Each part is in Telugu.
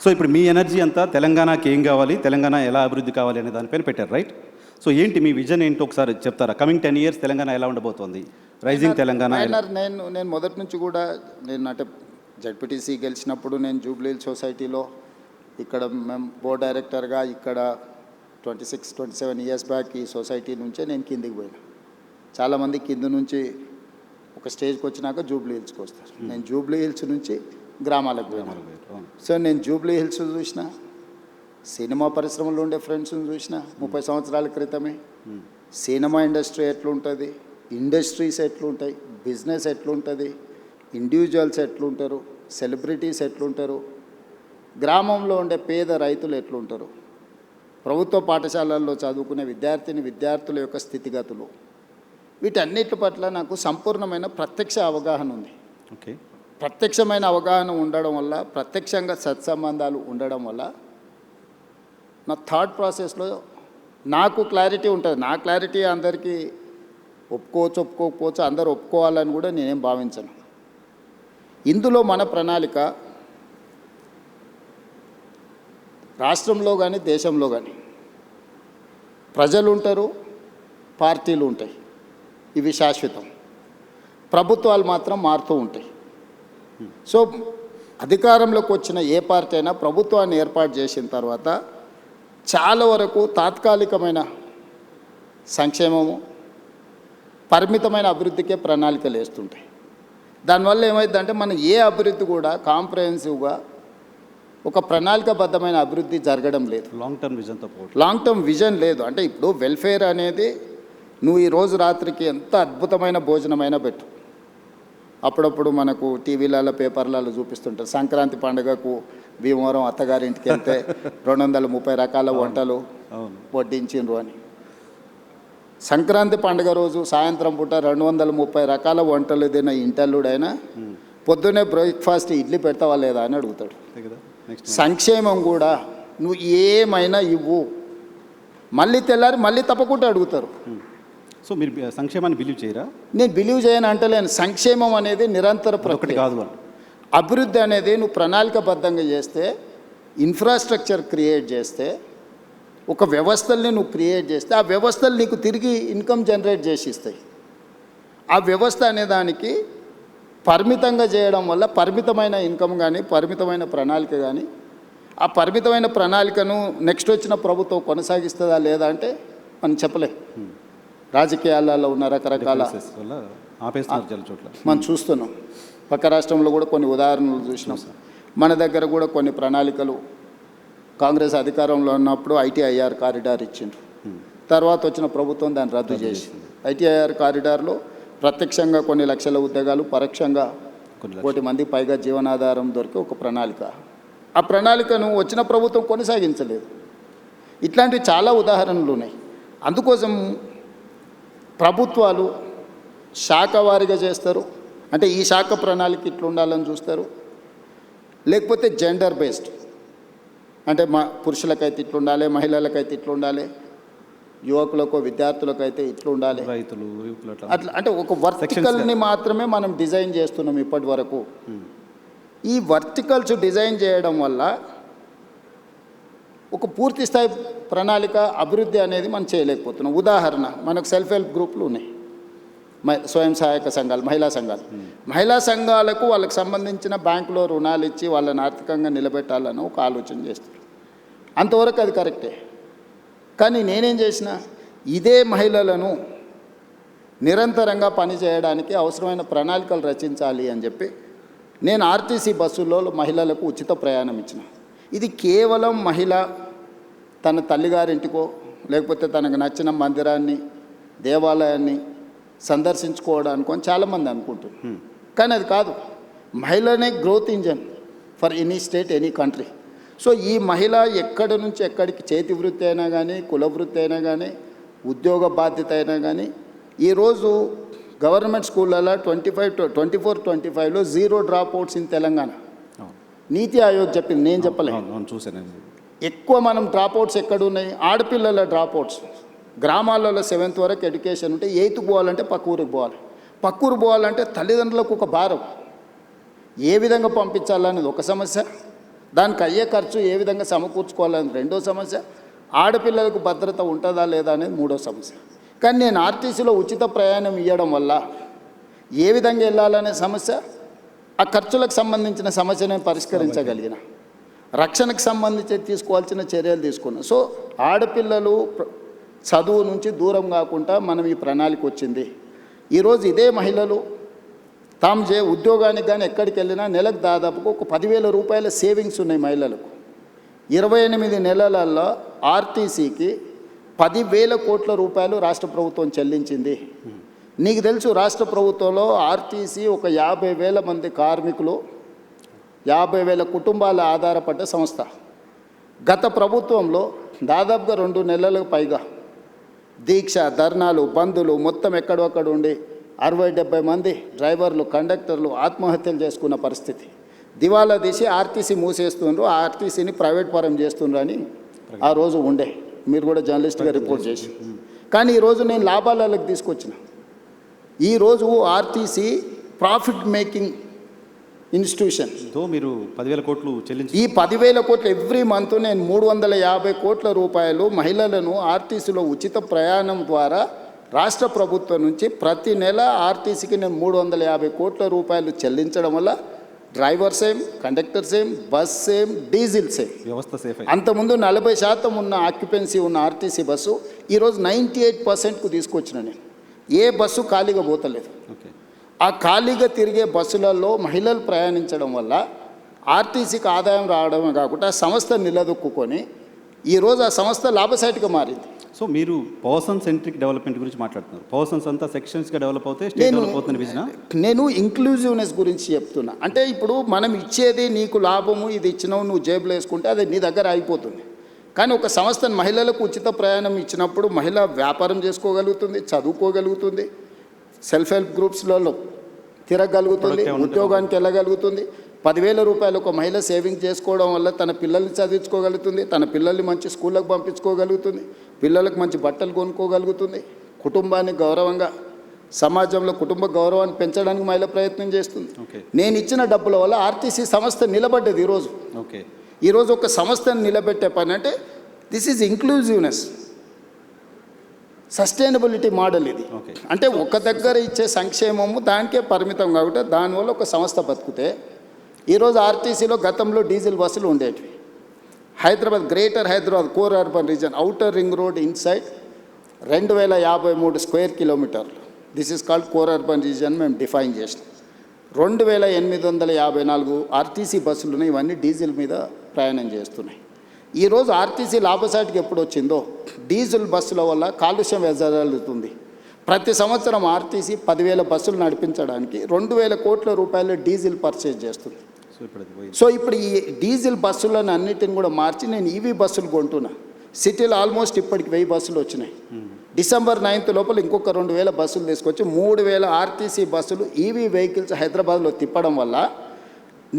సో ఇప్పుడు మీ ఎనర్జీ అంతా తెలంగాణకి ఏం కావాలి, తెలంగాణ ఎలా అభివృద్ధి కావాలి అనే దానిపైన పెట్టారు, రైట్? సో ఏంటి మీ విజన్ ఏంటో ఒకసారి చెప్తారా? కమింగ్ 10 years తెలంగాణ ఎలా ఉండబోతోంది? రైజింగ్ తెలంగాణ. నేను మొదటి నుంచి కూడా నేను అంటే జడ్పీటీసీ గెలిచినప్పుడు నేను జూబ్లీ సొసైటీలో ఇక్కడ మేము బోర్డ్ డైరెక్టర్గా ఇక్కడ 26-27 years బ్యాక్ ఈ సొసైటీ నుంచే నేను కిందికి పోయినా. చాలామంది కింద నుంచి ఒక స్టేజ్కి వచ్చినాక జూబ్లీ హిల్స్కి వస్తారు. నేను జూబ్లీ హిల్స్ నుంచి గ్రామాలకు పోయినా. సో నేను జూబ్లీ హిల్స్ చూసిన, సినిమా పరిశ్రమలో ఉండే ఫ్రెండ్స్ని చూసిన 30 సంవత్సరాల క్రితమే. సినిమా ఇండస్ట్రీ ఎట్లుంటుంది, ఇండస్ట్రీస్ ఎట్లుంటాయి, బిజినెస్ ఎట్లుంటుంది, ఇండివిజువల్స్ ఎట్లుంటారు, సెలబ్రిటీస్ ఎట్లుంటారు, గ్రామంలో ఉండే పేద రైతులు ఎట్లుంటారు, ప్రభుత్వ పాఠశాలల్లో చదువుకునే విద్యార్థుల యొక్క స్థితిగతులు, వీటన్నిటి పట్ల నాకు సంపూర్ణమైన ప్రత్యక్ష అవగాహన ఉంది. ఓకే. ప్రత్యక్షమైన అవగాహన ఉండడం వల్ల, ప్రత్యక్షంగా సత్సంబంధాలు ఉండడం వల్ల నా థాట్ ప్రాసెస్లో నాకు క్లారిటీ ఉంటుంది. నా క్లారిటీ అందరికీ ఒప్పుకోకపోవచ్చు, అందరూ ఒప్పుకోవాలని కూడా నేనేం భావించను. ఇందులో మన ప్రణాళిక రాష్ట్రంలో కానీ దేశంలో కానీ ప్రజలు ఉంటారు, పార్టీలు ఉంటాయి, ఇవి శాశ్వతం. ప్రభుత్వాలు మాత్రం మారుతూ ఉంటాయి. సో అధికారంలోకి వచ్చిన ఏ పార్టీ అయినా ప్రభుత్వాన్ని ఏర్పాటు చేసిన తర్వాత చాలా వరకు తాత్కాలికమైన సంక్షేమము, పరిమితమైన అభివృద్ధికే ప్రణాళికలు వేస్తుంటాయి. దానివల్ల ఏమైందంటే మన ఏ అభివృద్ధి కూడా కాంప్రహెన్సివ్గా ఒక ప్రణాళికాబద్ధమైన అభివృద్ధి జరగడం లేదు. లాంగ్ టర్మ్ విజన్ లేదు. అంటే ఇప్పుడు వెల్ఫేర్ అనేది నువ్వు ఈరోజు రాత్రికి ఎంత అద్భుతమైన భోజనమైనా పెట్టు, అప్పుడప్పుడు మనకు టీవీలలో పేపర్లలో చూపిస్తుంటారు సంక్రాంతి పండుగకు భీమవరం అత్తగారింటికి వెళ్తే 230 రకాల వంటలు వడ్డించిండ్రు అని. సంక్రాంతి పండుగ రోజు సాయంత్రం పూట 230 రకాల వంటలు తిన్న ఇంటల్లుడైనా పొద్దున్నే బ్రేక్ఫాస్ట్ ఇడ్లీ పెడతావా లేదా అని అడుగుతాడు. సంక్షేమం కూడా నువ్వు ఏమైనా ఇవ్వు, మళ్ళీ తెల్లారి మళ్ళీ తప్పకుండా అడుగుతారు. సో మీరు సంక్షేమాన్ని బిలీవ్ చేయరా? నేను బిలీవ్ చేయను అంటలేను. సంక్షేమం అనేది నిరంతర ప్రక్రియ కాదు. అభివృద్ధి అనేది నువ్వు ప్రణాళికబద్ధంగా చేస్తే, ఇన్ఫ్రాస్ట్రక్చర్ క్రియేట్ చేస్తే, ఒక వ్యవస్థల్ని నువ్వు క్రియేట్ చేస్తే ఆ వ్యవస్థలు నీకు తిరిగి ఇన్కమ్ జనరేట్ చేసి ఇస్తాయి. ఆ వ్యవస్థ అనే దానికి పరిమితంగా చేయడం వల్ల పరిమితమైన ఇన్కమ్ కానీ, పరిమితమైన ప్రణాళిక కానీ, ఆ పరిమితమైన ప్రణాళికను నెక్స్ట్ వచ్చిన ప్రభుత్వం కొనసాగిస్తుందా లేదా అంటే మనం చెప్పలేం. రాజకీయాలలో ఉన్న రకరకాల మనం చూస్తున్నాం. పక్క రాష్ట్రంలో కూడా కొన్ని ఉదాహరణలు చూసినాం. మన దగ్గర కూడా కొన్ని ప్రణాళికలు కాంగ్రెస్ అధికారంలో ఉన్నప్పుడు ITIR కారిడార్ ఇచ్చిండ్రు. తర్వాత వచ్చిన ప్రభుత్వం దాన్ని రద్దు చేసింది. ITIR కారిడార్లో ప్రత్యక్షంగా కొన్ని లక్షల ఉద్యోగాలు, పరోక్షంగా 1 కోటి మందికి పైగా జీవనాధారం దొరికే ఒక ప్రణాళిక. ఆ ప్రణాళికను వచ్చిన ప్రభుత్వం కొనసాగించలేదు. ఇట్లాంటివి చాలా ఉదాహరణలు ఉన్నాయి. అందుకోసం ప్రభుత్వాలు శాఖవారీగా చేస్తారు. అంటే ఈ శాఖ ప్రణాళిక ఇట్లా ఉండాలని చూస్తారు, లేకపోతే జెండర్ బేస్డ్, అంటే పురుషులకైతే ఇట్లా ఉండాలి, మహిళలకైతే ఇట్లా ఉండాలి, యువకులకు విద్యార్థులకైతే ఇట్లా ఉండాలి, రైతులు అట్లా. అంటే ఒక వర్టికల్ని మాత్రమే మనం డిజైన్ చేస్తున్నాం ఇప్పటి వరకు. ఈ వర్టికల్స్ డిజైన్ చేయడం వల్ల ఒక పూర్తి స్థాయి ప్రణాళిక అభివృద్ధి అనేది మనం చేయలేకపోతున్నాం. ఉదాహరణ, మనకు సెల్ఫ్ హెల్ప్ గ్రూపులు ఉన్నాయి, స్వయం సహాయక సంఘాలు, మహిళా సంఘాలకు వాళ్ళకి సంబంధించిన బ్యాంకులో రుణాలు ఇచ్చి వాళ్ళని ఆర్థికంగా నిలబెట్టాలని ఒక ఆలోచన చేస్తారు. అంతవరకు అది కరెక్టే. కానీ నేనేం చేసిన, ఇదే మహిళలను నిరంతరంగా పనిచేయడానికి అవసరమైన ప్రణాళికలు రచించాలి అని చెప్పి నేను RTC బస్సుల్లో మహిళలకు ఉచిత ప్రయాణం ఇచ్చిన. ఇది కేవలం మహిళ తన తల్లిగారింటికో లేకపోతే తనకు నచ్చిన మందిరాన్ని, దేవాలయాన్ని సందర్శించుకోవడానికో అని చాలామంది అనుకుంటున్నారు. కానీ అది కాదు. మహిళనే growth engine for any state, any country. So ఈ మహిళ ఎక్కడి నుంచి ఎక్కడికి, చేతి వృత్తి అయినా కానీ, కుల వృత్తి అయినా కానీ, ఉద్యోగ బాధ్యత అయినా కానీ, ఈరోజు గవర్నమెంట్ స్కూళ్ళలో 24-25లో 0 డ్రాప్ అవుట్స్ ఇన్ తెలంగాణ. నీతి ఆయోగ్ చెప్పింది, నేను చెప్పలేదు. ఎక్కువ మనం డ్రాప్ అవుట్స్ ఎక్కడున్నాయి? ఆడపిల్లల డ్రాప్ అవుట్స్. గ్రామాలలో 7th వరకు ఎడ్యుకేషన్ ఉంటే 8th పోవాలంటే పక్క ఊరికి పోవాలి. పక్క ఊరు పోవాలంటే తల్లిదండ్రులకు ఒక భారం. ఏ విధంగా పంపించాలనేది ఒక సమస్య, దానికి అయ్యే ఖర్చు ఏ విధంగా సమకూర్చుకోవాలని రెండో సమస్య, ఆడపిల్లలకు భద్రత ఉంటుందా లేదా అనేది మూడో సమస్య. కానీ నేను ఆర్టీసీలో ఉచిత ప్రయాణం ఇవ్వడం వల్ల ఏ విధంగా వెళ్ళాలనే సమస్య, ఆ ఖర్చులకు సంబంధించిన సమస్య నేను పరిష్కరించగలిగిన, రక్షణకు సంబంధించి తీసుకోవాల్సిన చర్యలు తీసుకున్నాను. సో ఆడపిల్లలు చదువు నుంచి దూరం కాకుండా మనం ఈ ప్రణాళిక వచ్చింది. ఈరోజు ఇదే మహిళలు తాము ఉద్యోగానికి కానీ ఎక్కడికి వెళ్ళినా నెలకు దాదాపుగా ఒక 10,000 రూపాయల సేవింగ్స్ ఉన్నాయి మహిళలకు. 28 నెలలలో ఆర్టీసీకి 10,000 కోట్ల రూపాయలు రాష్ట్ర ప్రభుత్వం చెల్లించింది. నీకు తెలుసు, రాష్ట్ర ప్రభుత్వంలో ఆర్టీసీ ఒక 50,000 మంది కార్మికులు, 50,000 కుటుంబాల ఆధారపడ్డ సంస్థ. గత ప్రభుత్వంలో దాదాపుగా 2 నెలలకు పైగా దీక్ష, ధర్నాలు, బంధులు మొత్తం ఎక్కడొక్కడ ఉండి 60-70 మంది డ్రైవర్లు, కండక్టర్లు ఆత్మహత్యలు చేసుకున్న పరిస్థితి. దివాలా తీసి ఆర్టీసీ మూసేస్తుండ్రు, ఆర్టీసీని ప్రైవేట్ పరం చేస్తుండ్రు అని ఆ రోజు ఉండే. మీరు కూడా జర్నలిస్ట్గా రిపోర్ట్ చేసి. కానీ ఈరోజు నేను లాభాలకు తీసుకొచ్చిన. ఈరోజు ఆర్టీసీ ప్రాఫిట్ మేకింగ్ ఇన్స్టిట్యూషన్. మీరు 10,000 కోట్లు చెల్లించి ఈ 10,000 కోట్లు ఎవ్రీ మంత్ నేను 350 కోట్ల రూపాయలు మహిళలను ఆర్టీసీలో ఉచిత ప్రయాణం ద్వారా రాష్ట్ర ప్రభుత్వం నుంచి ప్రతి నెల ఆర్టీసీకి నేను 350 కోట్ల రూపాయలు చెల్లించడం వల్ల driver same, conductor same, bus same, diesel same, వ్యవస్థ సేఫ్. అంతకుముందు 40% ఉన్న ఆక్యుపెన్సీ ఉన్న ఆర్టీసీ బస్సు ఈరోజు 98%కు తీసుకొచ్చిన నేను. ఏ బస్సు ఖాళీగా పోతలేదు. ఆ ఖాళీగా తిరిగే బస్సులలో మహిళలు ప్రయాణించడం వల్ల ఆర్టీసీకి ఆదాయం రావడమే కాకుండా ఆ సంస్థ నిలదొక్కుని ఈరోజు ఆ సంస్థ లాభసాటిగా మారింది. సో మీరు పర్సన్ సెంట్రిక్ డెవలప్మెంట్ గురించి మాట్లాడుతున్నారు. పర్సన్స్ అంతా సెక్షన్స్గా డెవలప్ అవుతే స్టేట్ డెవలప్ అవుతుంది విజన. నేను ఇంక్లూజివ్నెస్ గురించి చెప్తున్నా. అంటే ఇప్పుడు మనం ఇచ్చేది నీకు లాభము, ఇది ఇచ్చినావు నువ్వు జేబులో వేసుకుంటే అది నీ దగ్గర అయిపోతుంది. కానీ ఒక సంస్థ మహిళలకు ఉచిత ప్రయాణం ఇచ్చినప్పుడు మహిళ వ్యాపారం చేసుకోగలుగుతుంది, చదువుకోగలుగుతుంది, సెల్ఫ్ హెల్ప్ గ్రూప్స్లలో తిరగలుగుతుంది, ఉద్యోగానికి వెళ్ళగలుగుతుంది. 10,000 రూపాయలు ఒక మహిళ సేవింగ్ చేసుకోవడం వల్ల తన పిల్లల్ని చదివించుకోగలుగుతుంది, తన పిల్లల్ని మంచి స్కూళ్ళకు పంపించుకోగలుగుతుంది, పిల్లలకు మంచి బట్టలు కొనుక్కోగలుగుతుంది, కుటుంబాన్ని గౌరవంగా సమాజంలో కుటుంబ గౌరవాన్ని పెంచడానికి మహిళ ప్రయత్నం చేస్తుంది. నేను ఇచ్చిన డబ్బుల వల్ల ఆర్టీసీ సంస్థ నిలబడ్డది. ఈరోజు ఒక సంస్థను నిలబెట్టే పని అంటే this is inclusiveness, sustainability model ఇది. అంటే ఒక దగ్గర ఇచ్చే సంక్షేమము దానికే పరిమితం కాబట్టి దానివల్ల ఒక సంస్థ బతుకుతే. ఈరోజు ఆర్టీసీలో గతంలో డీజిల్ బస్సులు ఉండేటివి. Hyderabad, greater Hyderabad core urban region, outer ring road inside 2,053 square కిలోమీటర్లు. This is called core urban region మేము డిఫైన్ చేసినాం. 2,854 ఆర్టీసీ బస్సులు ఉన్నాయి. ఇవన్నీ డీజిల్ మీద ప్రయాణం చేస్తున్నాయి. ఈరోజు ఆర్టీసీ లాభసాటికి ఎప్పుడు వచ్చిందో డీజిల్ బస్సుల వల్ల కాలుష్యం వెదజల్లుతుంది. ప్రతి సంవత్సరం ఆర్టీసీ 10,000 బస్సులు నడిపించడానికి 2,000 కోట్ల రూపాయలు డీజిల్ పర్చేజ్ చేస్తుంది. సో ఇప్పుడు ఈ డీజిల్ బస్సులను అన్నిటిని కూడా మార్చి నేను ఈవీ బస్సులు కొంటున్నా. సిటీలో ఆల్మోస్ట్ ఇప్పటికి 1000 బస్సులు వచ్చినాయి. డిసెంబర్ 9th లోపల ఇంకొక 2,000 బస్సులు తీసుకొచ్చి 3,000 ఆర్టీసీ బస్సులు ఈవీ వెహికల్స్ హైదరాబాద్లో తిప్పడం వల్ల,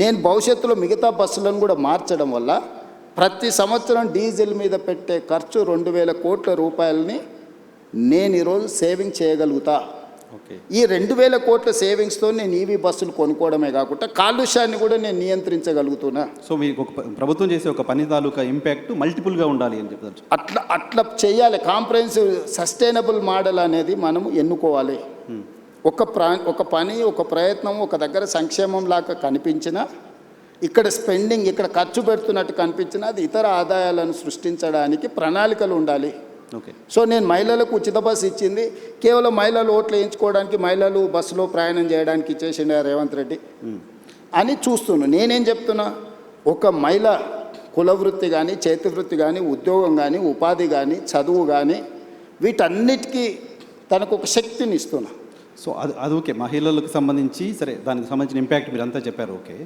నేను భవిష్యత్తులో మిగతా బస్సులను కూడా మార్చడం వల్ల ప్రతి సంవత్సరం డీజిల్ మీద పెట్టే ఖర్చు 2,000 కోట్ల రూపాయలని నేను ఈరోజు సేవింగ్ చేయగలుగుతా. ఈ 2,000 కోట్ల సేవింగ్స్తో నేను ఈవీ బస్సులు కొనుక్కోవడమే కాకుండా కాలుష్యాన్ని కూడా నేను నియంత్రించగలుగుతున్నా. సో మీకు ఒక ప్రభుత్వం చేసే ఒక పని తాలూకా ఇంపాక్ట్ మల్టిపుల్గా ఉండాలి అని చెప్తారు. అట్లా చేయాలి. కాంప్రహెన్సివ్ సస్టైనబుల్ మోడల్ అనేది మనం ఎన్నుకోవాలి. ఒక పని, ఒక ప్రయత్నం ఒక దగ్గర సంక్షేమం లాగా కనిపించినా, ఇక్కడ స్పెండింగ్ ఇక్కడ ఖర్చు పెడుతున్నట్టు కనిపించినా అది ఇతర ఆదాయాలను సృష్టించడానికి ప్రణాళికలు ఉండాలి. సో నేను మహిళలకు ఉచిత బస్సు ఇచ్చింది కేవలం మహిళలు ఓట్లు వేయించుకోవడానికి, మహిళలు బస్సులో ప్రయాణం చేయడానికి ఇచ్చేసిండే రేవంత్ రెడ్డి అని చూస్తున్నాను. నేనేం చెప్తున్నా, ఒక మహిళ కులవృత్తి కానీ, చేతివృత్తి కానీ, ఉద్యోగం కానీ, ఉపాధి కానీ, చదువు కానీ వీటన్నిటికీ తనకు ఒక శక్తిని ఇస్తున్నా. సో అది ఓకే, మహిళలకు సంబంధించి సరే, దానికి సంబంధించిన ఇంపాక్ట్ మీరు అంతా చెప్పారు. ఓకే.